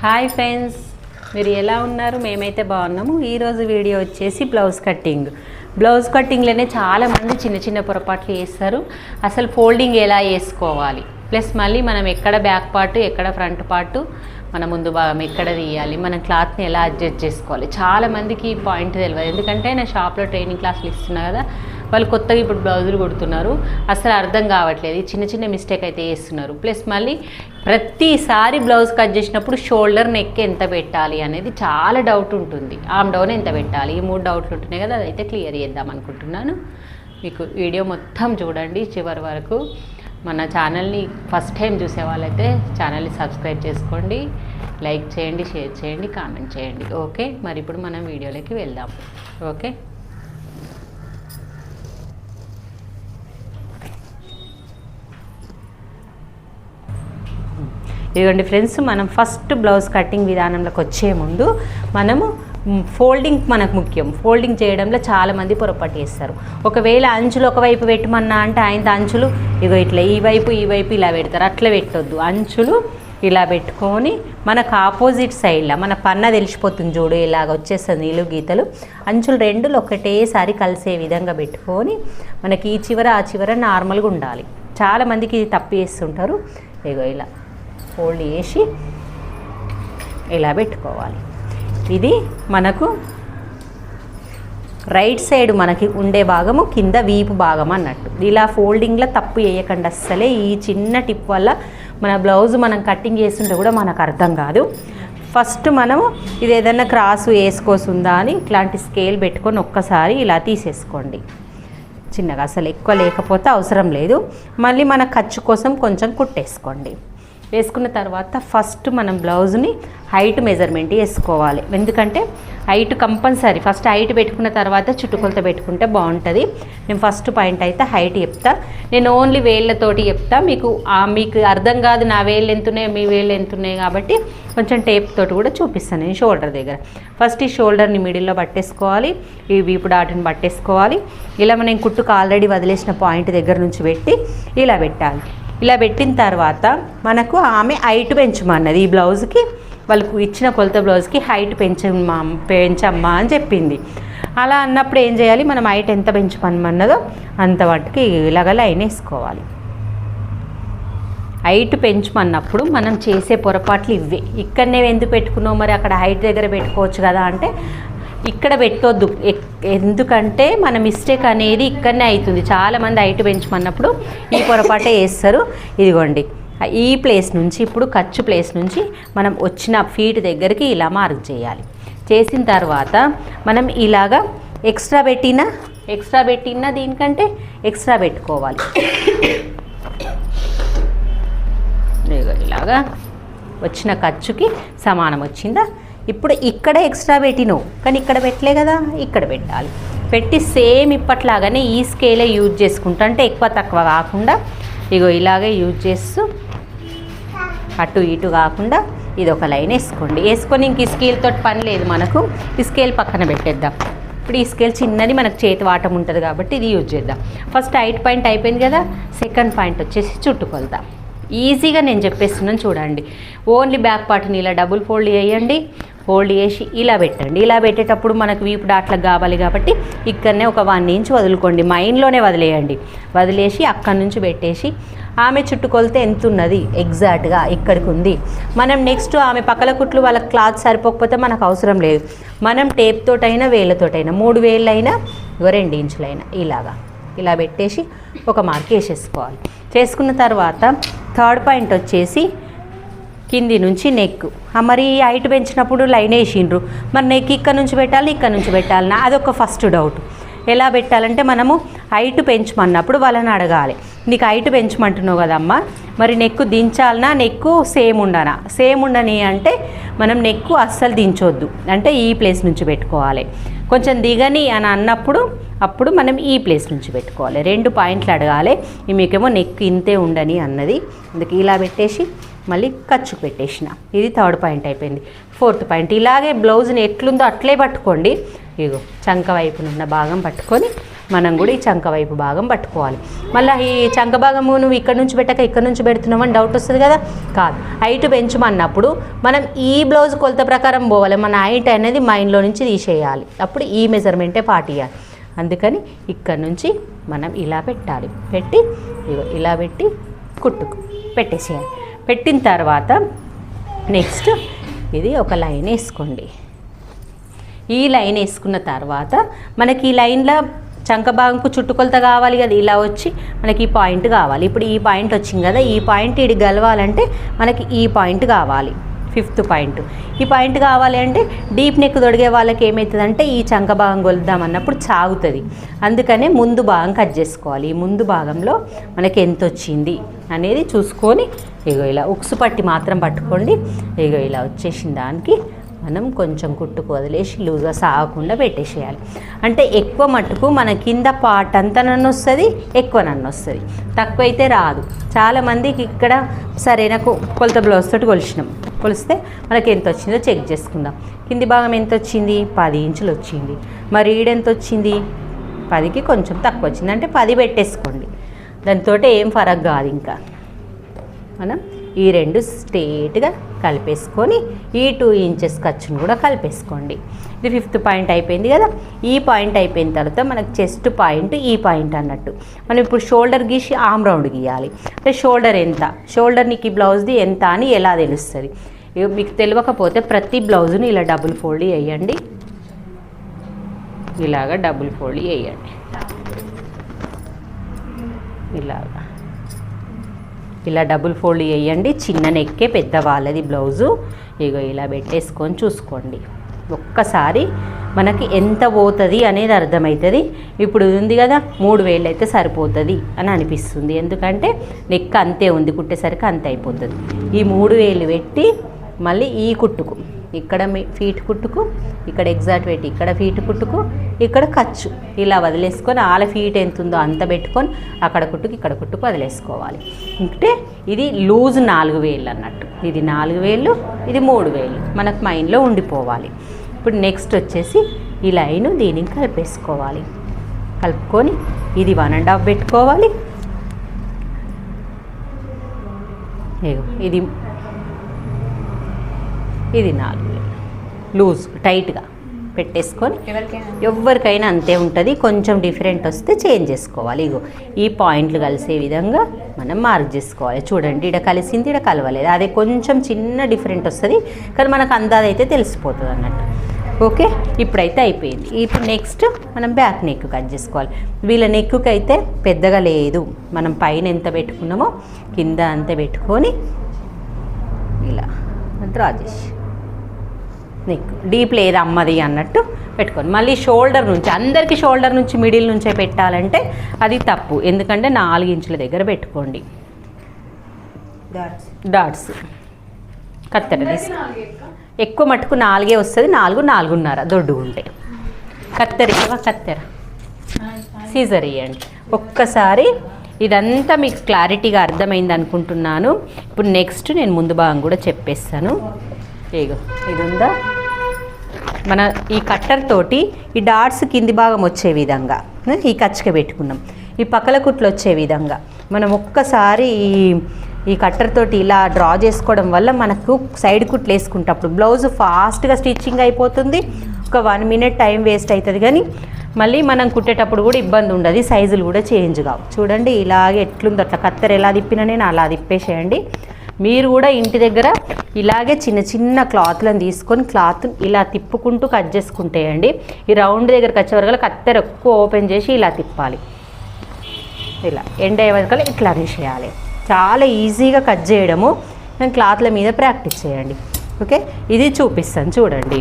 Hi friends, మీరు ఎలా ఉన్నారు? మేమైతే బాగున్నాము. ఈరోజు వీడియో వచ్చేసి బ్లౌజ్ కటింగ్లోనే చాలామంది చిన్న చిన్న పొరపాట్లు చేస్తారు. అసలు ఫోల్డింగ్ ఎలా వేసుకోవాలి, ప్లస్ మళ్ళీ మనం ఎక్కడ బ్యాక్ పార్ట్ ఎక్కడ ఫ్రంట్ పార్ట్ మన ముందు భాగం ఎక్కడ తీయాలి, మనం క్లాత్ని ఎలా అడ్జస్ట్ చేసుకోవాలి, చాలామందికి ఈ పాయింట్ తెలియదు. ఎందుకంటే నేను షాప్లో ట్రైనింగ్ క్లాసులు ఇస్తున్నా కదా, వాళ్ళు కొత్తగా ఇప్పుడు బ్లౌజులు కుడుతున్నారు, అసలు అర్థం కావట్లేదు, చిన్న చిన్న మిస్టేక్ అయితే చేస్తున్నారు. ప్లస్ మళ్ళీ ప్రతిసారి బ్లౌజ్ కట్ చేసినప్పుడు షోల్డర్ నెక్ ఎంత పెట్టాలి అనేది చాలా డౌట్ ఉంటుంది. ఆమ్ డౌన్ ఎంత పెట్టాలి, ఈ 3 డౌట్లు ఉంటున్నాయి కదా, అదైతే క్లియర్ చేద్దాం అనుకుంటున్నాను. మీకు వీడియో మొత్తం చూడండి చివరి వరకు. మన ఛానల్ని ఫస్ట్ టైం చూసే వాళ్ళైతే ఛానల్ని సబ్స్క్రైబ్ చేసుకోండి, లైక్ చేయండి, షేర్ చేయండి, కామెంట్ చేయండి. ఓకే, మరి ఇప్పుడు మనం వీడియోలోకి వెళ్దాం. ఓకే, ఇదిగోండి ఫ్రెండ్స్, మనం ఫస్ట్ బ్లౌజ్ కటింగ్ విధానంలోకి వచ్చే ముందు మనము ఫోల్డింగ్ మనకు ముఖ్యం. ఫోల్డింగ్ చేయడంలో చాలామంది పొరపాటు చేస్తారు. ఒకవేళ అంచులు ఒకవైపు పెట్టమన్నా అంటే ఆయన అంచులు ఇగో ఇట్లా ఈ వైపు ఇలా పెడతారు. అట్లా పెట్టొద్దు, అంచులు ఇలా పెట్టుకొని మనకు ఆపోజిట్ సైడ్లో మన పన్న తెలిసిపోతుంది చూడు, ఇలాగ వచ్చేస్తుంది నీళ్ళు గీతలు. అంచులు రెండులు ఒకటేసారి కలిసే విధంగా పెట్టుకొని మనకి ఈ చివర ఆ చివర నార్మల్గా ఉండాలి. చాలామందికి ఇది తప్పు చేస్తుంటారు. ఇగో ఇలా ఫోల్డ్ చేసి ఇలా పెట్టుకోవాలి. ఇది మనకు రైట్ సైడ్ మనకి ఉండే భాగము, కింద వీపు భాగం అన్నట్టు. ఇలా ఫోల్డింగ్లో తప్పు వేయకండి అస్సలే. ఈ చిన్న టిప్ వల్ల మన బ్లౌజ్ మనం కటింగ్ చేస్తుంటే కూడా మనకు అర్థం కాదు. ఫస్ట్ మనము ఇది ఏదైనా క్రాసు వేసుకోసుందా అని ఇట్లాంటి స్కేల్ పెట్టుకొని ఒక్కసారి ఇలా తీసేసుకోండి చిన్నగా, అసలు ఎక్కువ లేకపోతే అవసరం లేదు. మళ్ళీ మన ఖర్చు కోసం కొంచెం కుట్టేసుకోండి. వేసుకున్న తర్వాత ఫస్ట్ మనం బ్లౌజ్ని హైట్ మెజర్మెంట్ వేసుకోవాలి. ఎందుకంటే హైట్ కంపల్సరీ. ఫస్ట్ హైట్ పెట్టుకున్న తర్వాత చుట్టుకొలత పెట్టుకుంటే బాగుంటుంది. నేను ఫస్ట్ పాయింట్ అయితే హైట్ చెప్తా. నేను ఓన్లీ వేళ్ళతోటి చెప్తా. మీకు అర్థం కాదు నా వేళ్ళు ఎంతున్నాయి మీ వేళ్ళు ఎంతున్నాయి కాబట్టి కొంచెం టేప్ తోటి కూడా చూపిస్తాను నేను షోల్డర్ దగ్గర. ఫస్ట్ ఈ షోల్డర్ని మిడిల్లో పట్టేసుకోవాలి, ఈ వీపు డాట్ని పట్టేసుకోవాలి. ఇలా మనం కుట్టుకు ఆల్రెడీ వదిలేసిన పాయింట్ దగ్గర నుంచి పెట్టి ఇలా పెట్టాలి. ఇలా పెట్టిన తర్వాత మనకు ఆమె హైట్ పెంచమన్నది. ఈ బ్లౌజ్కి వాళ్ళకు ఇచ్చిన కొలత బ్లౌజ్కి హైట్ పెంచమ్మా అని చెప్పింది. అలా అన్నప్పుడు ఏం చేయాలి, మనం హైట్ ఎంత పెంచమన్నదో అంత వాటికి ఇలాగ లైన్ వేసుకోవాలి. హైట్ పెంచమన్నప్పుడు మనం చేసే పొరపాట్లు ఇవే. ఇక్కడనే ఎందుకు పెట్టుకున్నావు, మరి అక్కడ హైట్ దగ్గర పెట్టుకోవచ్చు కదా అంటే ఇక్కడ పెట్టొద్దు. ఎందుకంటే మన మిస్టేక్ అనేది ఇక్కడనే అవుతుంది. చాలామంది హైట్ పెంచమన్నప్పుడు ఈ పొరపాటే వేస్తారు. ఇదిగోండి, ఈ ప్లేస్ నుంచి ఇప్పుడు ఖర్చు ప్లేస్ నుంచి మనం వచ్చిన ఫీట్ దగ్గరికి ఇలా మార్క్ చేయాలి. చేసిన తర్వాత మనం ఇలాగా ఎక్స్ట్రా పెట్టిన దీనికంటే ఎక్స్ట్రా పెట్టుకోవాలి. ఇలాగా వచ్చిన ఖర్చుకి సమానం వచ్చిందా. ఇప్పుడు ఇక్కడ ఎక్స్ట్రా పెట్టినావు కానీ ఇక్కడ పెట్టలే కదా, ఇక్కడ పెట్టాలి. పెట్టి సేమ్ ఇప్పట్లాగానే ఈ స్కేలే యూజ్ చేసుకుంటా, అంటే ఎక్కువ తక్కువ కాకుండా ఇగో ఇలాగే యూజ్ చేస్తూ అటు ఇటు కాకుండా ఇది ఒక లైన్ వేసుకోండి. వేసుకొని ఇంక ఈ స్కేల్తో పని లేదు మనకు. ఈ స్కేల్ పక్కన పెట్టేద్దాం. ఇప్పుడు ఈ స్కేల్ చిన్నది, మనకు చేతి వాటం ఉంటుంది కాబట్టి ఇది యూజ్ చేద్దాం. ఫస్ట్ హైట్ పాయింట్ అయిపోయింది కదా, సెకండ్ పాయింట్ వచ్చేసి చుట్టుకొలత. ఈజీగా నేను చెప్పేస్తున్నాను చూడండి. ఓన్లీ బ్యాక్ పార్ట్ని ఇలా డబుల్ ఫోల్డ్ చేయండి. ఫోల్డ్ చేసి ఇలా పెట్టండి. ఇలా పెట్టేటప్పుడు మనకు వీపు డాట్లకు కావాలి కాబట్టి ఇక్కడనే ఒక 1 ఇంచ్ వదులుకోండి. మైన్లోనే వదిలేయండి. వదిలేసి అక్కడి నుంచి పెట్టేసి ఆమె చుట్టుకొలత ఎంత ఉన్నది ఎగ్జాక్ట్గా ఇక్కడికి ఉంది. మనం నెక్స్ట్ ఆమె పక్కల కుట్లు వాళ్ళ క్లాత్ సరిపోకపోతే మనకు అవసరం లేదు. మనం టేప్ తోటైనా వేళ్ళతోటైనా 3 వేళ్ళైనా 2 ఇంచులైనా ఇలా పెట్టేసి ఒక మార్క్ వేసేసుకోవాలి. చేసుకున్న తర్వాత థర్డ్ పాయింట్ వచ్చేసి కింది నుంచి నెక్. మరి హైట్ పెంచినప్పుడు లైన్ వేసిండ్రు, మరి నెక్ ఇక్కడ నుంచి పెట్టాలి అదొక ఫస్ట్ డౌట్. ఎలా పెట్టాలంటే మనము హైట్ పెంచమన్నప్పుడు వాళ్ళని అడగాలి, నీకు హైట్ పెంచమంటున్నావు కదమ్మా, మరి నెక్కు దించాలనా, నెక్కు సేమ్ ఉండని అంటే మనం నెక్కు అస్సలు దించొద్దు, అంటే ఈ ప్లేస్ నుంచి పెట్టుకోవాలి. కొంచెం దిగని అని అన్నప్పుడు అప్పుడు మనం ఈ ప్లేస్ నుంచి పెట్టుకోవాలి. 2 పాయింట్లు అడగాలి. మీకేమో నెక్ ఇంతే ఉండని అన్నది, అందుకే ఇలా పెట్టేసి మళ్ళీ ఖర్చు పెట్టేసిన. ఇది థర్డ్ పాయింట్ అయిపోయింది. ఫోర్త్ పాయింట్ ఇలాగే బ్లౌజ్ని ఎట్లుందో అట్లే పట్టుకోండి. ఇగో చంక వైపునున్న భాగం పట్టుకొని మనం కూడా ఈ చంక వైపు భాగం పట్టుకోవాలి. మళ్ళీ ఈ చంక భాగము నువ్వు ఇక్కడ నుంచి పెట్టక ఇక్కడ నుంచి పెడుతున్నామని డౌట్ వస్తుంది కదా. కాదు, హైట్ పెంచమన్నప్పుడు మనం ఈ బ్లౌజ్ కొలత ప్రకారం పోవాలి. మన హైట్ అనేది మైండ్లో నుంచి తీసేయాలి, అప్పుడు ఈ మెజర్మెంటే పాటియాలి. అందుకని ఇక్కడ నుంచి మనం ఇలా పెట్టాలి. పెట్టి ఇలా పెట్టి కుట్టుకు పెట్టేసేయాలి. పెట్టిన తర్వాత నెక్స్ట్ ఇది ఒక లైన్ వేసుకోండి. ఈ లైన్ వేసుకున్న తర్వాత మనకి ఈ లైన్లో చంక భాగంకు చుట్టుకొలత కావాలి కదా, ఇలా వచ్చి మనకి ఈ పాయింట్ కావాలి. ఇప్పుడు ఈ పాయింట్ వచ్చింది కదా, ఈ పాయింట్ ఇది గలవాలంటే మనకి ఈ పాయింట్ కావాలి, 5th పాయింట్. ఈ పాయింట్ కావాలి అంటే డీప్ నెక్ తొడిగే వాళ్ళకి ఏమవుతుందంటే ఈ చంక భాగం కొలుద్దాం అన్నప్పుడు చాగుతుంది. అందుకనే ముందు భాగం కట్ చేసుకోవాలి. ఈ ముందు భాగంలో మనకి ఎంత వచ్చింది అనేది చూసుకొని ఇలా ఉక్సు పట్టి మాత్రం పట్టుకోండి. ఇలా వచ్చేసిన దానికి మనం కొంచెం కుట్టుకు వదిలేసి లూజ్గా సాగకుండా పెట్టేసేయాలి. అంటే ఎక్కువ మట్టుకు మన కింద పార్ట్ అంతా నన్ను వస్తుంది, ఎక్కువ నన్ను వస్తుంది, తక్కువైతే రాదు. చాలామందికి ఇక్కడ సరే నాకు కొలత బ్లౌజ్ తోటి కొలిస్తే మనకి ఎంత వచ్చిందో చెక్ చేసుకుందాం. కింది భాగం ఎంత వచ్చింది, 10 ఇంచులు వచ్చింది. మరి ఈడెంత వచ్చింది, 10కి కొంచెం తక్కువ వచ్చింది, అంటే 10 పెట్టేసుకోండి. దాంతో ఏం ఫరక్ కాదు. ఇంకా మనం ఈ 2 స్ట్రేట్గా కలిపేసుకొని ఈ 2 ఇంచెస్ ఖర్చును కూడా కలిపేసుకోండి. ఇది 5th పాయింట్ అయిపోయింది కదా. ఈ పాయింట్ అయిపోయిన తర్వాత మనకు చెస్ట్ పాయింట్ ఈ పాయింట్ అన్నట్టు. మనం ఇప్పుడు షోల్డర్ గీసి ఆమ్ రౌండ్ గీయాలి. అంటే షోల్డర్ ఎంత, షోల్డర్ నీకు ఈ బ్లౌజ్ది ఎంత అని ఎలా తెలుస్తుంది. మీకు తెలియకపోతే ప్రతి బ్లౌజుని ఇలా డబుల్ ఫోల్డ్ వేయండి. ఇలాగా డబుల్ ఫోల్డ్ వేయండి. ఇలా డబుల్ ఫోల్డ్ వేయండి. చిన్న నెక్కే పెద్ద వాళ్ళది బ్లౌజు. ఇలా పెట్టేసుకొని చూసుకోండి. ఒక్కసారి మనకి ఎంత పోతుంది అనేది అర్థమవుతుంది. ఇప్పుడు ఉంది కదా 3000 అయితే సరిపోతుంది అని అనిపిస్తుంది. ఎందుకంటే నెక్ అంతే ఉంది, కుట్టేసరికి అంతే అయిపోతుంది. ఈ 3000 పెట్టి మళ్ళీ ఈ కుట్టుకు ఇక్కడ ఫీట్ కుట్టుకు, ఇక్కడ ఎగ్జాక్ట్ పెట్టి ఇక్కడ ఫీట్ కుట్టుకు, ఇక్కడ ఖర్చు ఇలా వదిలేసుకొని ఆల ఫీట్ ఎంత ఉందో అంత పెట్టుకొని అక్కడ కుట్టుకు ఇక్కడ కుట్టుకు వదిలేసుకోవాలి. అంటే ఇది లూజ్ 4000 అన్నట్టు. ఇది 4000, ఇది 3000 మనకు మైండ్లో ఉండిపోవాలి. ఇప్పుడు నెక్స్ట్ వచ్చేసి ఈ లైను దీనికి కలిపేసుకోవాలి. కలుపుకొని ఇది 1.5 పెట్టుకోవాలి. ఇది 4000 లూజ్ టైట్గా పెట్టేసుకొని ఎవరికైనా అంతే ఉంటుంది. కొంచెం డిఫరెంట్ వస్తే చేంజ్ చేసుకోవాలి. ఈ పాయింట్లు కలిసే విధంగా మనం మార్క్ చేసుకోవాలి. చూడండి, ఇక్కడ కలిసింది, ఇక్కడ కలవలేదు. అదే కొంచెం చిన్న డిఫరెంట్ వస్తుంది, కానీ మనకు అందాజ అయితే తెలిసిపోతుంది అన్నట్టు. ఓకే, ఇప్పుడైతే అయిపోయింది. ఇప్పుడు నెక్స్ట్ మనం బ్యాక్ నెక్ కట్ చేసుకోవాలి. వీళ్ళ నెక్కి అయితే పెద్దగా లేదు, మనం పైన ఎంత పెట్టుకున్నామో కింద అంత పెట్టుకొని ఇలా డ్రా చేసి నెక్ డీప్ లేదు అమ్మది అన్నట్టు పెట్టుకొని మళ్ళీ షోల్డర్ నుంచి, అందరికీ షోల్డర్ నుంచి మిడిల్ నుంచే పెట్టాలంటే అది తప్పు. ఎందుకంటే 4 ఇంచుల దగ్గర పెట్టుకోండి. డాట్స్ కత్తెర తీసి ఎక్కువ మట్టుకు 4 వస్తుంది, 4.5 దొడ్డుగుంటే కత్తెర సీజర్ ఇవ్వండి. ఒక్కసారి ఇదంతా మీకు క్లారిటీగా అర్థమైంది అనుకుంటున్నాను. ఇప్పుడు నెక్స్ట్ నేను ముందు భాగం కూడా చెప్పేస్తాను. ఇది ఉందా, మన ఈ కట్టర్ తోటి ఈ డాట్స్ కింది భాగం వచ్చే విధంగా ఈ కచ్చిక పెట్టుకున్నాం. ఈ పక్కల కుట్లు వచ్చే విధంగా మనం ఒక్కసారి ఈ కట్టర్ తోటి ఇలా డ్రా చేసుకోవడం వల్ల మనకు సైడ్ కుట్లు వేసుకుంటప్పుడు బ్లౌజ్ ఫాస్ట్గా స్టిచ్చింగ్ అయిపోతుంది. ఒక 1 మినిట్ టైం వేస్ట్ అవుతుంది, కానీ మళ్ళీ మనం కుట్టేటప్పుడు కూడా ఇబ్బంది ఉండదు, సైజులు కూడా చేంజ్ కావు. చూడండి ఇలాగే ఎట్లుందో అట్లా కత్తెర ఎలా తిప్పినా నేను అలా తిప్పేసేయండి. మీరు కూడా ఇంటి దగ్గర ఇలాగే చిన్న చిన్న క్లాత్లను తీసుకొని క్లాత్ ఇలా తిప్పుకుంటూ కట్ చేసుకుంటేయండి. ఈ రౌండ్ దగ్గరకు వచ్చే వరకు కత్తెర ఎక్కువ ఓపెన్ చేసి ఇలా తిప్పాలి. ఇలా ఎండ్ అయ్యే వరకు ఇట్లా తీసేయాలి. చాలా ఈజీగా కట్ చేయడము. నేను క్లాత్ల మీద ప్రాక్టీస్ చేయండి. ఓకే, ఇది చూపిస్తాను చూడండి.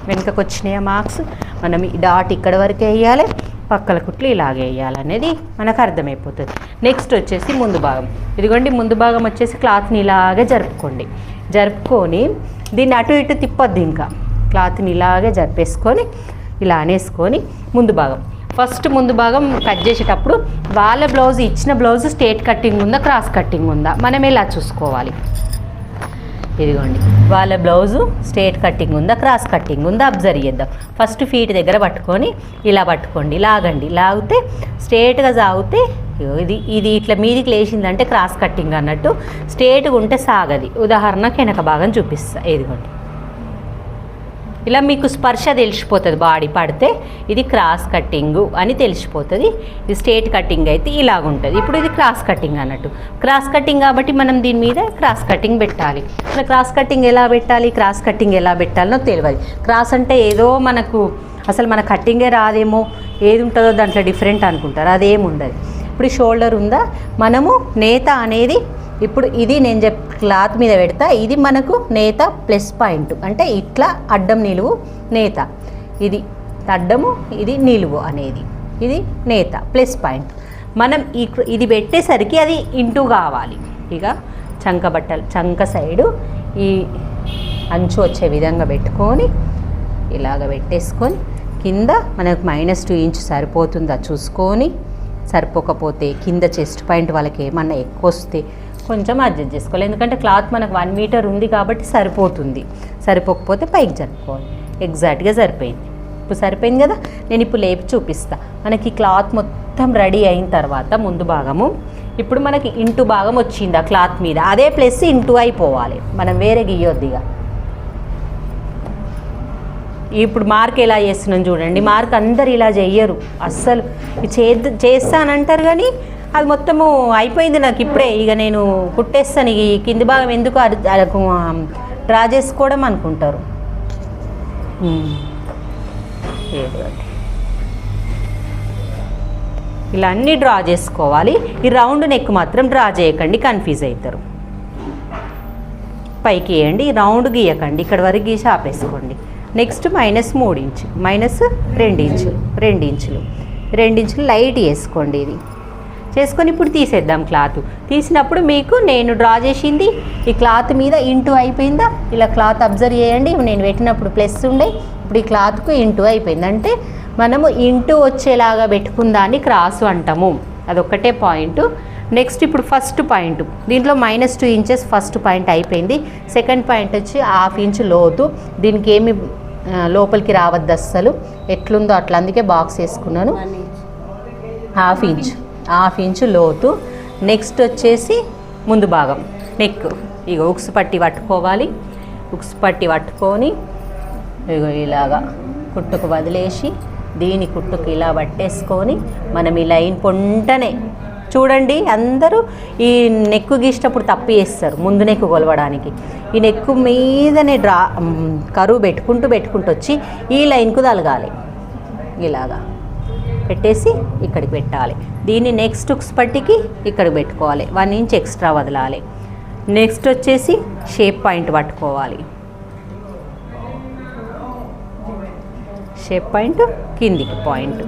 వెనుకకు వచ్చినాయి మార్క్స్. మనం ఈ డాట్ ఇక్కడ వరకు వేయాలి, పక్కల కుట్లు ఇలాగే వేయాలనేది మనకు అర్థమైపోతుంది. నెక్స్ట్ వచ్చేసి ముందు భాగం. ఇదిగోండి ముందు భాగం వచ్చేసి క్లాత్ని ఇలాగే జరుపుకొని దీన్ని అటు ఇటు తిప్పొద్దు. ఇంకా క్లాత్ని ఇలాగే జరిపేసుకొని ఇలా అనేసుకొని ముందు భాగం ఫస్ట్ ముందు భాగం కట్ చేసేటప్పుడు వాళ్ళ బ్లౌజ్ ఇచ్చిన బ్లౌజ్ స్ట్రేట్ కట్టింగ్ ఉందా క్రాస్ కట్టింగ్ ఉందా మనం ఎలా చూసుకోవాలి. ఇదిగోండి వాళ్ళ బ్లౌజు స్ట్రేట్ కటింగ్ ఉందా క్రాస్ కటింగ్ ఉందా అబ్జర్వ్ చేద్దాం. ఫస్ట్ ఫీట్ దగ్గర పట్టుకొని ఇలా పట్టుకోండి, లాగండి. లాగితే స్ట్రేట్గా సాగితే ఇది ఇది ఇట్లా మీదికి లేచిందంటే క్రాస్ కటింగ్ అన్నట్టు. స్ట్రేట్గా ఉంటే సాగది. ఉదాహరణకు వెనక భాగం చూపిస్తా. ఇదిగోండి ఇలా మీకు స్పర్శ తెలిసిపోతుంది. బాడీ పడితే ఇది క్రాస్ కట్టింగు అని తెలిసిపోతుంది. ఇది స్ట్రేట్ కటింగ్ అయితే ఇలాగుంటుంది. ఇప్పుడు ఇది క్రాస్ కటింగ్ అన్నట్టు. క్రాస్ కటింగ్ కాబట్టి మనం దీని మీద క్రాస్ కటింగ్ పెట్టాలి. అలా క్రాస్ కటింగ్ ఎలా పెట్టాలి, క్రాస్ కటింగ్ ఎలా పెట్టాలనో తెలియదు. క్రాస్ అంటే ఏదో మనకు అసలు మన కట్టింగే రాదేమో, ఏది ఉంటుందో దాంట్లో డిఫరెంట్ అనుకుంటారు. అదేమి ఉండదు. ఇప్పుడు షోల్డర్ ఉందా, మనము నేత అనేది ఇప్పుడు ఇది నేను క్లాత్ మీద పెడతా. ఇది మనకు నేత ప్లస్ పాయింట్ అంటే ఇట్లా అడ్డం నిలువు నేత, ఇది అడ్డము ఇది నిలువు అనేది ఇది నేత ప్లస్ పాయింట్. మనం ఇది పెట్టేసరికి అది ఇంటూ కావాలి. ఇక చంక బట్టలు చంక సైడు ఈ అంచు వచ్చే విధంగా పెట్టుకొని ఇలాగ పెట్టేసుకొని కింద మనకు -2 ఇంచ్ సరిపోతుందా చూసుకొని, సరిపోకపోతే కింద చెస్ట్ పాయింట్ వాళ్ళకి ఏమన్నా ఎక్కువ వస్తే కొంచెం అడ్జస్ట్ చేసుకోవాలి. ఎందుకంటే క్లాత్ మనకు 1 మీటర్ ఉంది కాబట్టి సరిపోతుంది. సరిపోకపోతే పైకి జరుపుకోవాలి. ఎగ్జాక్ట్గా సరిపోయింది. ఇప్పుడు సరిపోయింది కదా. నేను ఇప్పుడు లేపి చూపిస్తా. మనకి క్లాత్ మొత్తం రెడీ అయిన తర్వాత ముందు భాగము ఇప్పుడు మనకి ఇంటూ భాగం వచ్చింది ఆ క్లాత్ మీద. అదే ప్లస్ ఇంటూ అయిపోవాలి. మనం వేరే గీయొద్దు. ఇక ఇప్పుడు మార్క్ ఎలా చేస్తున్నాం చూడండి. మార్క్ అందరు ఇలా చెయ్యరు అస్సలు. చేస్తానంటారు కానీ అది మొత్తము అయిపోయింది నాకు ఇప్పుడే, ఇక నేను కుట్టేస్తాను, ఈ కింది భాగం ఎందుకు డ్రా చేసుకోవడం అనుకుంటారు. ఇలా అన్నీ డ్రా చేసుకోవాలి. ఈ రౌండ్ నెక్ మాత్రం డ్రా చేయకండి, కన్ఫ్యూజ్ అవుతారు. పైకి వేయండి, రౌండ్ గీయకండి, ఇక్కడ వరకు గీసి ఆపేసుకోండి. నెక్స్ట్ -3 ఇంచు -2 ఇంచులు 2 ఇంచులు లైట్ వేసుకోండి. ఇది చేసుకొని ఇప్పుడు తీసేద్దాం. క్లాత్ తీసినప్పుడు మీకు నేను డ్రా చేసింది ఈ క్లాత్ మీద ఇంటూ అయిపోయిందా, ఇలా క్లాత్ అబ్జర్వ్ చేయండి. నేను పెట్టినప్పుడు ప్లస్ ఉండే, ఇప్పుడు ఈ క్లాత్కు ఇంటూ అయిపోయింది. అంటే మనము ఇంటూ వచ్చేలాగా పెట్టుకుందాన్ని క్రాసు అంటాము. అదొక్కటే పాయింట్. నెక్స్ట్ ఇప్పుడు ఫస్ట్ పాయింట్, దీంట్లో -2 ఇంచెస్ ఫస్ట్ పాయింట్ అయిపోయింది. సెకండ్ పాయింట్ వచ్చి 1/2 ఇంచు లోతు. దీనికి ఏమి లోపలికి రావద్దు అస్సలు, ఎట్లుందో అట్లా, అందుకే బాక్స్ వేసుకున్నాను. 1/2 ఇంచు లోతు. నెక్స్ట్ వచ్చేసి ముందు భాగం నెక్, ఇక ఉక్స్ పట్టి పట్టుకోవాలి. ఉక్స్ పట్టి పట్టుకొని ఇగో ఇలాగా కుట్టుకు వదిలేసి దీని కుట్టుకు ఇలా పట్టేసుకొని మనం ఈ లైన్ పొంటనే చూడండి. అందరూ ఈ నెక్కు గీసేటప్పుడు తప్పు చేస్తారు ముందు నెక్కు కొలవడానికి. ఈ నెక్కు మీదనే కరువు పెట్టుకుంటూ వచ్చి ఈ లైన్కు తలగాలి. ఇలాగా పెట్టేసి ఇక్కడికి పెట్టాలి. దీన్ని నెక్స్ట్ ఉక్స్ పట్టికి ఇక్కడికి పెట్టుకోవాలి. 1 ఇంచ్ ఎక్స్ట్రా వదలాలి. నెక్స్ట్ వచ్చేసి షేప్ పాయింట్ పట్టుకోవాలి. షేప్ పాయింట్ కిందికి పాయింట్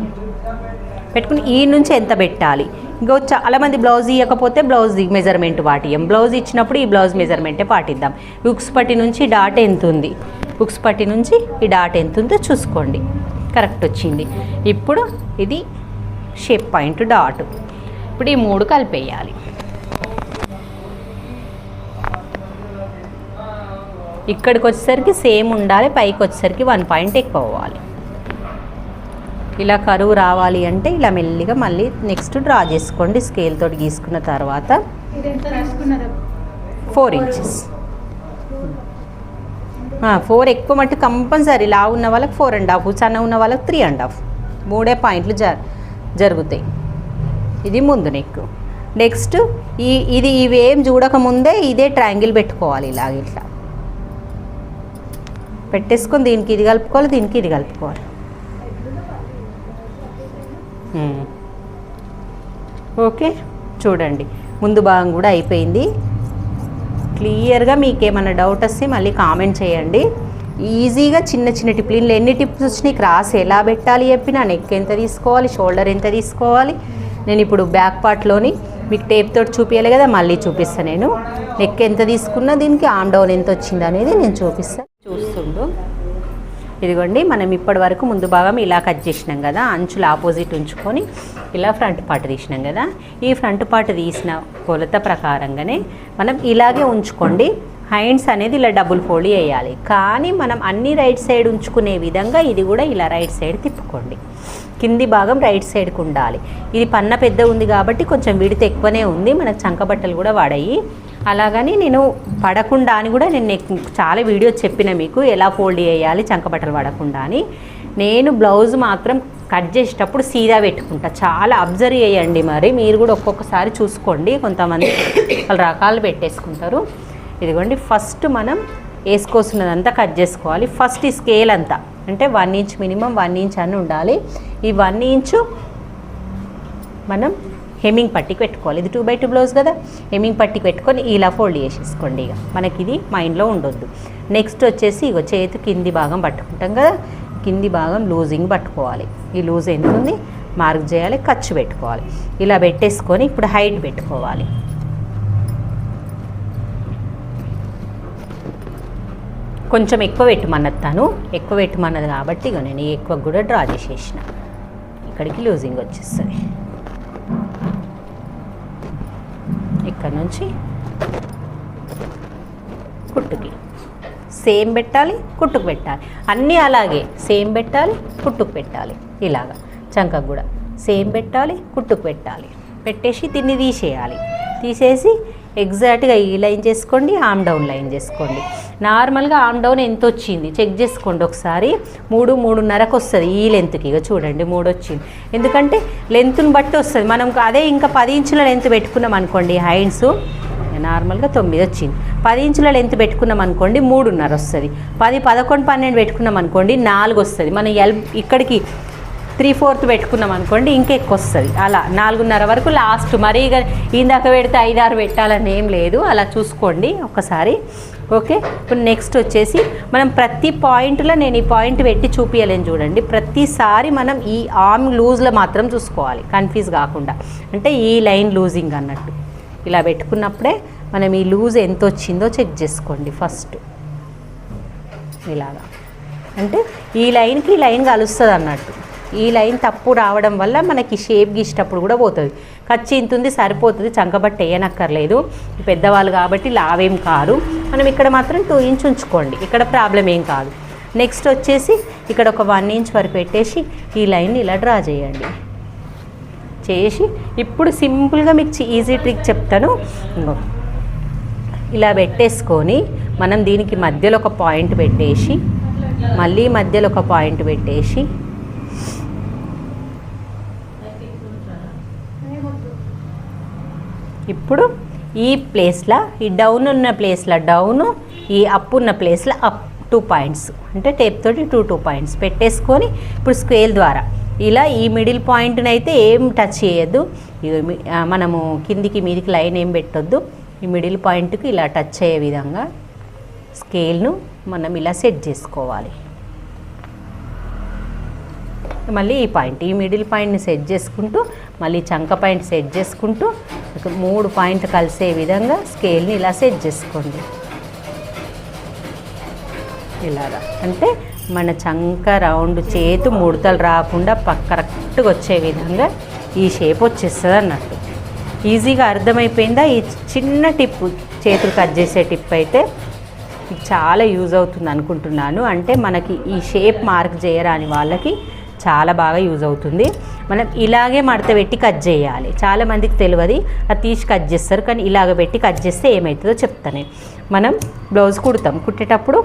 పెట్టుకుని ఈ నుంచి ఎంత పెట్టాలి. ఇంకో చాలామంది బ్లౌజ్ ఇవ్వకపోతే బ్లౌజ్ మెజర్మెంట్ పాటిద్దాం. బ్లౌజ్ ఇచ్చినప్పుడు ఈ బ్లౌజ్ మెజర్మెంటే పాటిద్దాం. ఉక్స్ పట్టి నుంచి డాట్ ఎంత ఉంది, ఉక్స్ పట్టి నుంచి ఈ డాట్ ఎంత ఉందో చూసుకోండి. కరెక్ట్ వచ్చింది. ఇప్పుడు ఇది షేప్ పాయింట్ డాట్. ఇప్పుడు ఈ 3 కలిపేయాలి. ఇక్కడికి వచ్చేసరికి సేమ్ ఉండాలి, పైకి వచ్చేసరికి 1 పాయింట్ ఎక్కువ అవ్వాలి. ఇలా కరువు రావాలి అంటే ఇలా మెల్లిగా మళ్ళీ నెక్స్ట్ డ్రా చేసుకోండి. స్కేల్ తోటి గీసుకున్న తర్వాత 4 ఇంచెస్ 4 ఎక్కువ మట్టి కంపల్సరీ. లా ఉన్న వాళ్ళకి 4.5, సన్న ఉన్న వాళ్ళకి 3.5, 3 పాయింట్లు జరుగుతాయి. ఇది ముందు నెక్. నెక్స్ట్ ఇది ఇవేం చూడకముందే ఇదే ట్రయాంగిల్ పెట్టుకోవాలి. ఇట్లా పెట్టేసుకొని దీనికి ఇది కలుపుకోవాలి, దీనికి ఇది కలుపుకోవాలి. ఓకే చూడండి, ముందు భాగం కూడా అయిపోయింది. క్లియర్గా మీకు ఏమైనా డౌట్ వస్తే మళ్ళీ కామెంట్ చేయండి. ఈజీగా చిన్న టిప్లీన్లు ఎన్ని టిప్స్ వచ్చినాయి, క్రాస్ ఎలా పెట్టాలి చెప్పిన, నెక్ ఎంత తీసుకోవాలి, షోల్డర్ ఎంత తీసుకోవాలి. నేను ఇప్పుడు బ్యాక్ పార్ట్లోని మీకు టేప్ తోటి చూపించాలి కదా, మళ్ళీ చూపిస్తాను. నేను నెక్ ఎంత తీసుకున్నా, దీనికి ఆమ్ డౌన్ ఎంత వచ్చింది అనేది నేను చూపిస్తాను. చూస్తుండు ఇదిగోండి, మనం ఇప్పటి వరకు ముందు భాగం ఇలా కట్ చేసినాం కదా, అంచులు ఆపోజిట్ ఉంచుకొని ఇలా ఫ్రంట్ పార్ట్ తీసినాం కదా. ఈ ఫ్రంట్ పార్ట్ తీసిన కొలత ప్రకారంగానే మనం ఇలాగే ఉంచుకోండి. హ్యాండ్స్ అనేది ఇలా డబుల్ ఫోల్డ్ చేయాలి. కానీ మనం అన్ని రైట్ సైడ్ ఉంచుకునే విధంగా ఇది కూడా ఇలా రైట్ సైడ్ తిప్పుకోండి. కింది భాగం రైట్ సైడ్కి ఉండాలి. ఇది పన్న పెద్ద ఉంది కాబట్టి కొంచెం విడత ఎక్కువనే ఉంది, మనకు చంకబట్టలు కూడా వాడాయి. అలాగని నేను పడకుండా అని కూడా నేను చాలా వీడియోస్ చెప్పిన మీకు ఎలా ఫోల్డ్ చేయాలి చంకబట్టలు పడకుండా అని. నేను బ్లౌజ్ మాత్రం కట్ చేసేటప్పుడు సీదా పెట్టుకుంటా. చాలా అబ్జర్వ్ చేయండి, మరి మీరు కూడా ఒక్కొక్కసారి చూసుకోండి. కొంతమంది వాళ్ళ రకాలు పెట్టేసుకుంటారు. ఇదిగోండి, ఫస్ట్ మనం వేసుకోవాల్సినదంతా కట్ చేసుకోవాలి. ఫస్ట్ ఈ స్కేల్ అంతా అంటే 1 ఇంచ్ మినిమం 1 ఇంచ్ అని ఉండాలి. ఈ 1 ఇంచు మనం హెమ్మింగ్ పట్టికి పెట్టుకోవాలి. ఇది 2x2 బ్లౌజ్ కదా, హెమ్మింగ్ పట్టికి పెట్టుకొని ఇలా ఫోల్డ్ చేసేసుకోండి. ఇక మనకి ఇది మైండ్లో ఉండొద్దు. నెక్స్ట్ వచ్చేసి ఇగో చేతి కింది భాగం పట్టుకుంటాం కదా, కింది భాగం లూజింగ్ పట్టుకోవాలి. ఈ లూజ్ ఎంత ఉంది మార్క్ చేయాలి, ఖర్చు పెట్టుకోవాలి. ఇలా పెట్టేసుకొని ఇప్పుడు హైట్ పెట్టుకోవాలి. కొంచెం ఎక్కువ పెట్టమన్నది తను, ఎక్కువ పెట్టమన్నది కాబట్టి ఇక నేను ఎక్కువ కూడా డ్రా చేసేసిన. ఇక్కడికి లూజింగ్ వచ్చేస్తుంది. ఇక్కడ నుంచి కుట్టుకి సేమ్ పెట్టాలి, కుట్టుకు పెట్టాలి. అన్నీ అలాగే సేమ్ పెట్టాలి, కుట్టుకు పెట్టాలి. ఇలాగా చంకకు కూడా సేమ్ పెట్టాలి, కుట్టుకు పెట్టాలి. పెట్టేసి దీన్ని తీసేయాలి. తీసేసి ఎగ్జాక్ట్గా ఈ లైన్ చేసుకోండి, ఆమ్ డౌన్ లైన్ చేసుకోండి. నార్మల్గా ఆమ్ డౌన్ ఎంత వచ్చింది చెక్ చేసుకోండి ఒకసారి. 3-3.5కు వస్తుంది ఈ లెంత్కి. ఇక చూడండి 3 వచ్చింది. ఎందుకంటే లెంత్ని బట్టి వస్తుంది. మనం అదే ఇంకా 10 ఇంచుల లెంత్ పెట్టుకున్నాం అనుకోండి హ్యాండ్స్, నార్మల్గా 9 వచ్చింది. 10 ఇంచుల లెంత్ పెట్టుకున్నాం అనుకోండి 3.5 వస్తుంది. 10, 11, 12 పెట్టుకున్నాం అనుకోండి 4 వస్తుంది. మనం ఇక్కడికి 3/4 పెట్టుకున్నాం అనుకోండి ఇంకెక్కువ వస్తుంది. అలా 4.5 వరకు లాస్ట్. మరీ ఇందాక పెడితే 5-6 పెట్టాలని ఏం లేదు, అలా చూసుకోండి ఒకసారి. ఓకే, ఇప్పుడు నెక్స్ట్ వచ్చేసి మనం ప్రతి పాయింట్లో నేను ఈ పాయింట్ పెట్టి చూపించలేను చూడండి. ప్రతిసారి మనం ఈ ఆర్మ్ లూజ్లో మాత్రం చూసుకోవాలి, కన్ఫ్యూజ్ కాకుండా. అంటే ఈ లైన్ లూజింగ్ అన్నట్టు ఇలా పెట్టుకున్నప్పుడే మనం ఈ లూజ్ ఎంత వచ్చిందో చెక్ చేసుకోండి ఫస్ట్. ఇలాగా అంటే ఈ లైన్కి ఈ లైన్ కలుస్తుంది అన్నట్టు. ఈ లైన్ తప్పు రావడం వల్ల మనకి షేప్ గీసేటప్పుడు కూడా పోతుంది. ఖర్చు ఇంతుంది సరిపోతుంది, చంకబట్ట వేయనక్కర్లేదు. పెద్దవాళ్ళు కాబట్టి లావేం కాదు. మనం ఇక్కడ మాత్రం 2 ఇంచ్ ఉంచుకోండి, ఇక్కడ ప్రాబ్లం ఏం కాదు. నెక్స్ట్ వచ్చేసి ఇక్కడ ఒక 1 ఇంచ్ వరకు పెట్టేసి ఈ లైన్ని ఇలా డ్రా చేయండి. చేసి ఇప్పుడు సింపుల్గా మీకు ఈజీ ట్రిక్ చెప్తాను. ఇలా పెట్టేసుకొని మనం దీనికి మధ్యలో ఒక పాయింట్ పెట్టేసి మళ్ళీ మధ్యలో ఒక పాయింట్ పెట్టేసి ఇప్పుడు ఈ ప్లేస్లో ఈ డౌన్ ఉన్న ప్లేస్లో డౌను, ఈ అప్ ఉన్న ప్లేస్లో అప్ 2 పాయింట్స్ అంటే టేప్ తోటి 2 పాయింట్స్ పెట్టేసుకొని ఇప్పుడు స్కేల్ ద్వారా ఇలా ఈ మిడిల్ పాయింట్ని అయితే ఏం టచ్ చేయొద్దు. మనము కిందికి మీదికి లైన్ ఏం పెట్టొద్దు. ఈ మిడిల్ పాయింట్కి ఇలా టచ్ అయ్యే విధంగా స్కేల్ను మనం ఇలా సెట్ చేసుకోవాలి. మళ్ళీ ఈ పాయింట్ ఈ మిడిల్ పాయింట్ని సెట్ చేసుకుంటూ మళ్ళీ చంక పాయింట్ సెట్ చేసుకుంటూ 3 పాయింట్లు కలిసే విధంగా స్కేల్ని ఇలా సెట్ చేసుకోండి. ఇలాగా అంటే మన చంక రౌండ్ చేతు ముడతలు రాకుండా కరెక్ట్గా వచ్చే విధంగా ఈ షేప్ వచ్చేస్తుంది అన్నట్టు. ఈజీగా అర్థమైపోయిందా? ఈ చిన్న టిప్, చేతులు కట్ చేసే టిప్ అయితే చాలా యూజ్ అవుతుంది అనుకుంటున్నాను. అంటే మనకి ఈ షేప్ మార్క్ చేయరాని వాళ్ళకి చాలా బాగా యూజ్ అవుతుంది. మనం ఇలాగే మడత పెట్టి కట్ చేయాలి. చాలామందికి తెలియదు, అది తీసి కట్ చేస్తారు. కానీ ఇలాగ పెట్టి కట్ చేస్తే ఏమవుతుందో చెప్తాను. మనం బ్లౌజ్ కుడతాం, కుట్టేటప్పుడు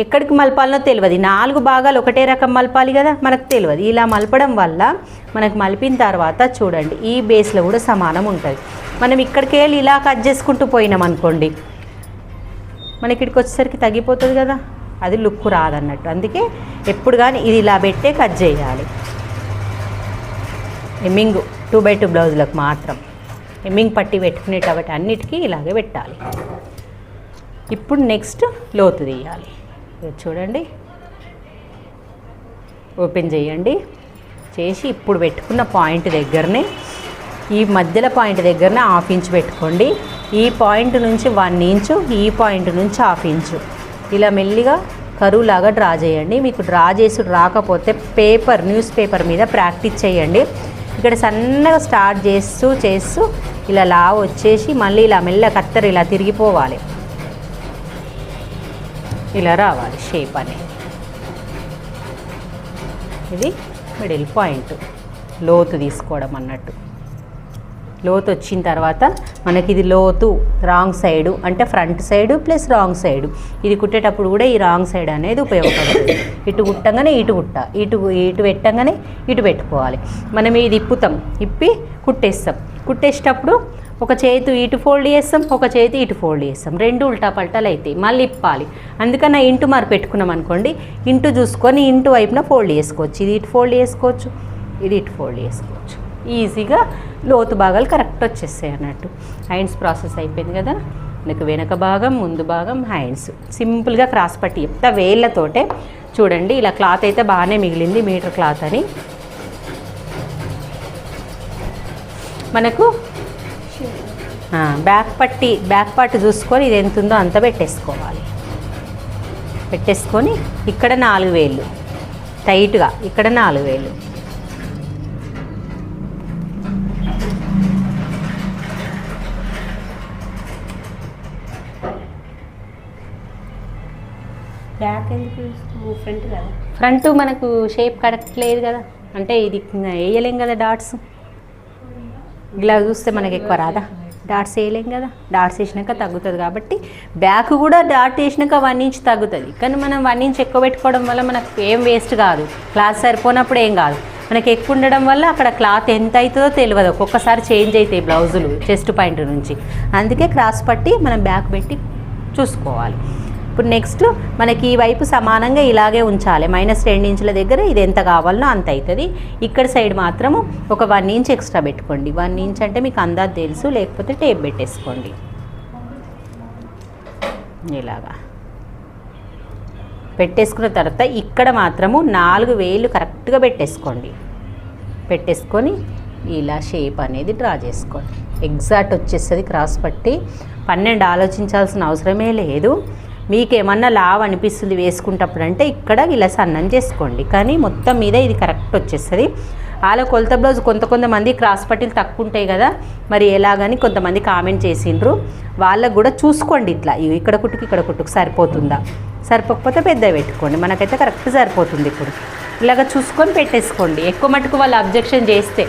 ఎక్కడికి మలపాలనో తెలియదు. 4 భాగాలు ఒకటే రకం మలపాలి కదా, మనకు తెలియదు. ఇలా మలపడం వల్ల మనకు మలిపిన తర్వాత చూడండి ఈ బేస్లో కూడా సమానం ఉంటుంది. మనం ఇక్కడికి వెళ్ళి ఇలా కట్ చేసుకుంటూ పోయినాం అనుకోండి, మనకి ఇక్కడికి వచ్చేసరికి తగ్గిపోతుంది కదా, అది లుక్ రాదన్నట్టు. అందుకే ఎప్పుడు కానీ ఇది ఇలా పెట్టే కట్ చేయాలి. హెమ్మింగ్ 2x2 బ్లౌజులకు మాత్రం హెమ్మింగ్ పట్టి పెట్టుకునేటప్పుడు అన్నిటికీ ఇలాగే పెట్టాలి. ఇప్పుడు నెక్స్ట్ లోతు తీయాలి. చూడండి, ఓపెన్ చేయండి. చేసి ఇప్పుడు పెట్టుకున్న పాయింట్ దగ్గరనే ఈ మధ్యలో పాయింట్ దగ్గరనే 1/2 ఇంచ్ పెట్టుకోండి. ఈ పాయింట్ నుంచి 1 ఇంచు, ఈ పాయింట్ నుంచి 1/2 ఇంచు ఇలా మెల్లిగా కరువు లాగా డ్రా చేయండి. మీకు డ్రా చేసి రాకపోతే న్యూస్ పేపర్ మీద ప్రాక్టీస్ చేయండి. ఇక్కడ సన్నగా స్టార్ట్ చేస్తూ ఇలా లావు వచ్చేసి మళ్ళీ ఇలా మెల్ల కత్తెర ఇలా తిరిగిపోవాలి, ఇలా రావాలి షేప్ అనేది. ఇది మిడిల్ పాయింట్, లోతు తీసుకోవడం అన్నట్టు. లోతు వచ్చిన తర్వాత మనకి ఇది లోతు రాంగ్ సైడు అంటే front side plus wrong side. ఇది కుట్టేటప్పుడు కూడా ఈ రాంగ్ సైడ్ అనేది ఉపయోగపడుతుంది. ఇటు కుట్టంగానే ఇటు పెట్టంగానే ఇటు పెట్టుకోవాలి. మనం ఇది ఇప్పుతాం, ఇప్పి కుట్టేస్తాం. కుట్టేసేటప్పుడు ఒక చేతి ఇటు ఫోల్డ్ చేస్తాం, ఒక చేతి ఇటు ఫోల్డ్ చేస్తాం, రెండు ఉల్టా పల్టాలు అవుతాయి. మళ్ళీ ఇప్పాలి. అందుకని ఇంటు మరి పెట్టుకున్నాం అనుకోండి, ఇంటు చూసుకొని ఇంటు వైపున ఫోల్డ్ చేసుకోవచ్చు. ఇది ఇటు ఫోల్డ్ చేసుకోవచ్చు, ఇది ఇటు ఫోల్డ్ చేసుకోవచ్చు. ఈజీగా లోతు భాగాలు కరెక్ట్ వచ్చేస్తాయి అన్నట్టు. హ్యాండ్స్ ప్రాసెస్ అయిపోయింది కదా. మనకు వెనక భాగం, ముందు భాగం, హ్యాండ్స్ సింపుల్గా క్రాస్ పట్టి చెప్తా వేళ్ళతోటే. చూడండి ఇలా క్లాత్ అయితే బాగానే మిగిలింది, మీటర్ క్లాత్ అని. మనకు బ్యాక్ పార్ట్ చూసుకొని ఇది ఎంత ఉందో అంత పెట్టేసుకోవాలి. పెట్టేసుకొని ఇక్కడ 4 వేళ్ళు టైట్గా, ఇక్కడ 4 వేళ్ళు. బ్యాక్ ఎందుకు ఫ్రంట్ కదా? ఫ్రంట్ మనకు షేప్ కరెక్ట్ లేదు కదా, అంటే ఇది వేయలేం కదా డాట్స్. ఇలా చూస్తే మనకి ఎక్కువ రాదా, డాట్స్ వేయలేం కదా. డాట్స్ వేసినాక తగ్గుతుంది కాబట్టి బ్యాక్ కూడా డాట్ వేసినాక 1 ఇంచ్ తగ్గుతుంది. కానీ మనం 1 ఇంచ్ ఎక్కువ పెట్టుకోవడం వల్ల మనకు ఏం వేస్ట్ కాదు, క్లాత్ సరిపోనప్పుడు ఏం కాదు. మనకి ఎక్కువ ఉండడం వల్ల అక్కడ క్లాత్ ఎంత అవుతుందో తెలియదు, ఒక్కొక్కసారి చేంజ్ అవుతాయి బ్లౌజులు చెస్ట్ పాయింట్ నుంచి. అందుకే క్రాస్ పట్టి మనం బ్యాక్ పెట్టి చూసుకోవాలి. ఇప్పుడు నెక్స్ట్ మనకి ఈ వైపు సమానంగా ఇలాగే ఉంచాలి. -2 ఇంచుల దగ్గర ఇది ఎంత కావాలనో అంత అవుతుంది. ఇక్కడ సైడ్ మాత్రము ఒక 1 ఇంచ్ ఎక్స్ట్రా పెట్టుకోండి. 1 ఇంచ్ అంటే మీకు అందాజు తెలుసు, లేకపోతే టేప్ పెట్టేసుకోండి. ఇలాగా పెట్టేసుకున్న తర్వాత ఇక్కడ మాత్రము 4 వేలు కరెక్ట్గా పెట్టేసుకోండి. పెట్టేసుకొని ఇలా షేప్ అనేది డ్రా చేసుకోండి. ఎగ్జాక్ట్ వచ్చేస్తుంది క్రాస్ పట్టి. 12 ఆలోచించాల్సిన అవసరమే లేదు. మీకేమన్నా లావ్ అనిపిస్తుంది వేసుకుంటప్పుడు అంటే ఇక్కడ ఇలా సన్నం చేసుకోండి, కానీ మొత్తం మీద ఇది కరెక్ట్ వచ్చేస్తుంది. అలా కొలత బ్లౌజ్ కొంతమంది క్రాస్ పట్టీలు తక్కువ ఉంటాయి కదా, మరి ఎలాగని కొంతమంది కామెంట్ చేసిండ్రు. వాళ్ళకు కూడా చూసుకోండి, ఇట్లా ఇక్కడ కుట్టుకు సరిపోతుందా, సరిపోకపోతే పెద్దవి పెట్టుకోండి. మనకైతే కరెక్ట్ సరిపోతుంది. ఇప్పుడు ఇలాగ చూసుకొని పెట్టేసుకోండి. ఎక్కువ మటుకు వాళ్ళు అబ్జెక్షన్ చేస్తే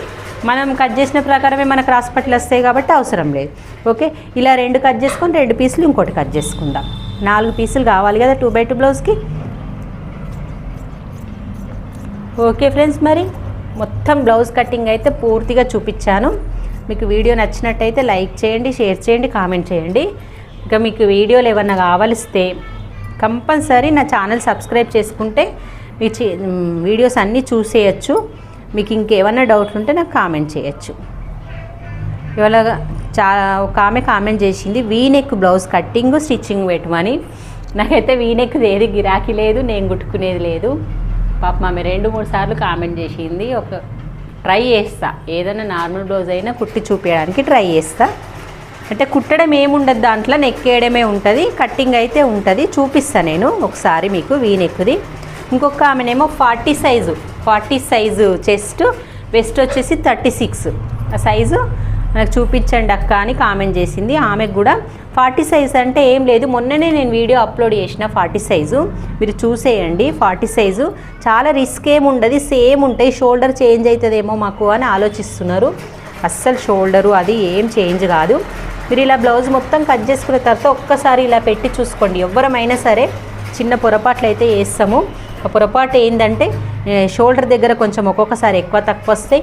మనం కట్ చేసిన ప్రకారమే మన క్రాస్ పట్టీలు వస్తాయి కాబట్టి అవసరం లేదు. ఓకే, ఇలా 2 కట్ చేసుకొని 2 పీసులు ఇంకోటి కట్ చేసుకుందాం. 4 పీసులు కావాలి కదా 2x2 బ్లౌజ్కి. ఓకే ఫ్రెండ్స్, మరి మొత్తం బ్లౌజ్ కటింగ్ అయితే పూర్తిగా చూపించాను. మీకు వీడియో నచ్చినట్టయితే లైక్ చేయండి, షేర్ చేయండి, కామెంట్ చేయండి. ఇంకా మీకు వీడియోలు ఏమన్నా కావాలిస్తే కంపల్సరీ నా ఛానల్ సబ్స్క్రైబ్ చేసుకుంటే మీ వీడియోస్ అన్నీ చూసేయచ్చు. మీకు ఇంకేమన్నా డౌట్లు ఉంటే నాకు కామెంట్ చేయొచ్చు. ఇవాళ ఒక ఆమె కామెంట్ చేసింది వీనెక్ బ్లౌజ్ కట్టింగ్ స్టిచ్చింగ్ పెట్టమని. నాకైతే వీనెక్ ఏది గిరాకీ లేదు, నేను కుట్టుకునేది లేదు. పాప ఆమె 2-3 సార్లు కామెంట్ చేసింది. ఒక ట్రై చేస్తా, ఏదైనా నార్మల్ బ్లౌజ్ అయినా కుట్టి చూపించడానికి ట్రై చేస్తా. అంటే కుట్టడం ఏముండదు, దాంట్లో నెక్కేయడమే ఉంటుంది, కట్టింగ్ అయితే ఉంటుంది. చూపిస్తాను నేను ఒకసారి మీకు వీనెక్ది. ఇంకొక ఆమెనేమో 40 సైజు చెస్ట్, వెస్ట్ వచ్చేసి 36 ఆ సైజు నాకు చూపించండి అక్క అని కామెంట్ చేసింది. ఆమెకు కూడా 40 సైజు అంటే ఏం లేదు, మొన్ననే నేను వీడియో అప్లోడ్ చేసిన 40 సైజు, మీరు చూసేయండి. 40 సైజు చాలా రిస్క్ ఏమి ఉండదు, సేమ్ ఉంటాయి. షోల్డర్ చేంజ్ అవుతుందేమో మాకు అని ఆలోచిస్తున్నారు. అస్సలు షోల్డరు అది ఏం చేంజ్ కాదు. మీరు ఇలా బ్లౌజ్ మొత్తం కట్ చేసుకున్న తర్వాత ఒక్కసారి ఇలా పెట్టి చూసుకోండి. ఎవరమైనా సరే చిన్న పొరపాట్లు అయితే వేస్తాము. ఆ పొరపాటు ఏంటంటే షోల్డర్ దగ్గర కొంచెం ఒక్కొక్కసారి ఎక్కువ తక్కువ వస్తాయి,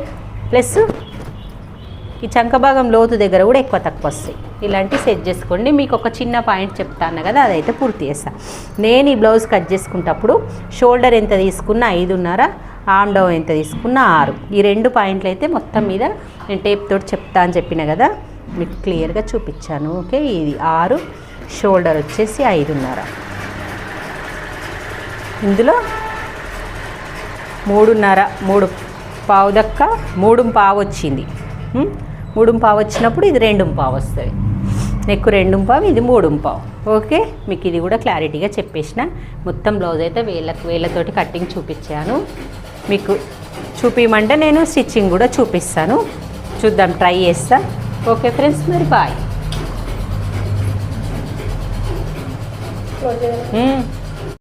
ప్లస్ ఈ చంక భాగం లోతు దగ్గర కూడా ఎక్కువ తక్కువ వస్తాయి. ఇలాంటివి సెట్ చేసుకోండి. మీకు ఒక చిన్న పాయింట్ చెప్తాను కదా, అదైతే పూర్తి చేస్తాను. నేను ఈ బ్లౌజ్ కట్ చేసుకున్నప్పుడు షోల్డర్ ఎంత తీసుకున్నా 5.5, ఆర్మ్ డౌన్ ఎంత తీసుకున్నా 6. ఈ 2 పాయింట్లు అయితే మొత్తం మీద నేను టేప్ తోటి చెప్తా అని చెప్పిన కదా, మీకు క్లియర్గా చూపించాను. ఓకే, ఇది 6, షోల్డర్ వచ్చేసి 5.5. ఇందులో 3.5, 3.5 దక్క 3.5 వచ్చింది. 3.5 వచ్చినప్పుడు ఇది 2.5 వస్తుంది. నెక్ 2.5, ఇది 3.5. ఓకే, మీకు ఇది కూడా క్లారిటీగా చెప్పేసిన. మొత్తం బ్లౌజ్ అయితే వేళ్ళతోటి కట్టింగ్ చూపించాను. మీకు చూపించమంటే నేను స్టిచ్చింగ్ కూడా చూపిస్తాను. చూద్దాం, ట్రై చేస్తా. ఓకే ఫ్రెండ్స్, మరి బాయ్.